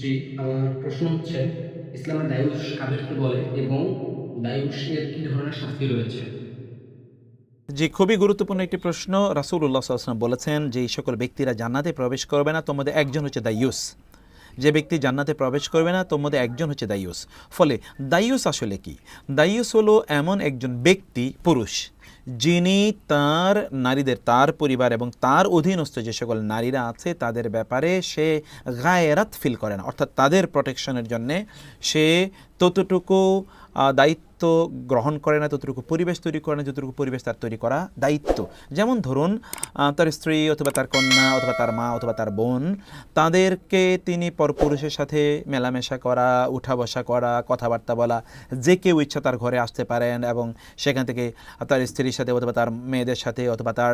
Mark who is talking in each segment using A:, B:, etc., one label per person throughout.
A: জি, আমার প্রশ্ন হচ্ছে ইসলামে দায়ুস কাদেরকে বলে এবং দায়ুসের কি ধরনের শাস্তি রয়েছে?
B: জি, খুবই গুরুত্বপূর্ণ একটি প্রশ্ন। রাসূলুল্লাহ সাল্লাল্লাহু আলাইহি ওয়াসাল্লাম বলেছেন যে এই সকল ব্যক্তিরা জান্নাতে প্রবেশ করবে না, তোর মধ্যে একজন হচ্ছে দাইয়ুস। যে ব্যক্তি জান্নাতে প্রবেশ করবে না তোর মধ্যে একজন হচ্ছে দাইয়ুস। ফলে দাইয়ুস আসলে কি? দাইয়ুস হলো এমন একজন ব্যক্তি, পুরুষ, যিনি তার নারীদের, তার পরিবার এবং তার অধীনস্থ যে সকল নারীরা আছে তাদের ব্যাপারে সে গায়রাত ফিল করে না, অর্থাৎ তাদের প্রোটেকশনের জন্যে সে ততটুকু দায়িত্ব গ্রহণ করে না, ততটুকু পরিবেশ তৈরি করে না যতটুকু পরিবেশ তার তৈরি করা দায়িত্ব। যেমন ধরুন, তার স্ত্রী অথবা তার কন্যা অথবা তার মা অথবা তার বোন, তাদেরকে তিনি পরপুরুষের সাথে মেলামেশা করা, উঠা বসা করা, কথাবার্তা বলা, যে কেউ ইচ্ছা তার ঘরে আসতে পারেন এবং সেখান থেকে তার স্ত্রীর সাথে অথবা তার মেয়েদের সাথে অথবা তার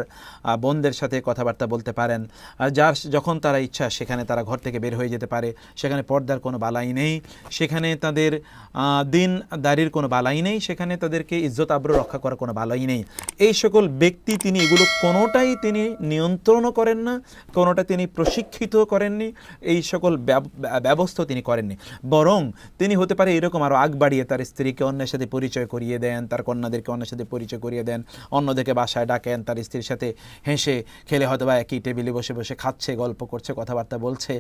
B: বোনদের সাথে কথাবার্তা বলতে পারেন। আর যার যখন তারা ইচ্ছা সেখানে তারা ঘর থেকে বের হয়ে যেতে পারে। সেখানে পর্দার কোনো বালাই নেই, সেখানে তাদের দিন দাড়ির কোনো বালাই নেই, সেখানে তাদেরকে ইজ্জত আবরু রক্ষা করার কোনো বালাই নেই। এই সকল ব্যক্তি তিনি এগুলো কোনোটাই তিনি নিয়ন্ত্রণও করেন না, কোনোটা তিনি প্রশিক্ষিত করেননি, এই সকল ব্যবস্থা তিনি করেননি। বরং তিনি হতে পারে এরকম আরও আগ বাড়িয়ে তার স্ত্রীকে অন্যের সাথে পরিচয় করিয়ে দেন, তার কন্যাদেরকে অন্যের সাথে পরিচয় করিয়ে দেন, অন্যদেরকে বাসায় ডাকেন, তার স্ত্রীর সাথে হেসে খেলে হয়তো বা একই টেবিলে বসে বসে খাচ্ছে, গল্প করছে, কথাবার্তা বলছে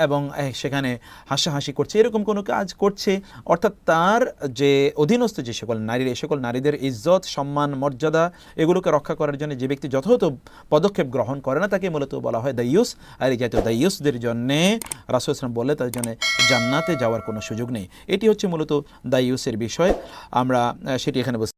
B: এবং সেখানে হাসাহাসি করছে, এরকম কোনো কাজ করছে। অর্থাৎ তার যে অধীনস্থ যে সকল নারীর, এই সকল নারীদের ইজ্জত, সম্মান, মর্যাদা এগুলোকে রক্ষা করার জন্য যে ব্যক্তি যথাযথ পদক্ষেপ গ্রহণ করে না তাকে মূলত বলা হয় দাইয়ুস। আর এই জাতীয় দাইয়ুসদের জন্যে রাসূল সাল্লাল্লাহু আলাইহি ওয়াসাল্লাম বলে তাদের জন্য জান্নাতে যাওয়ার কোনো সুযোগ নেই। এটি হচ্ছে মূলত দাইয়ুসের বিষয়। আমরা সেটি এখানে বুঝতে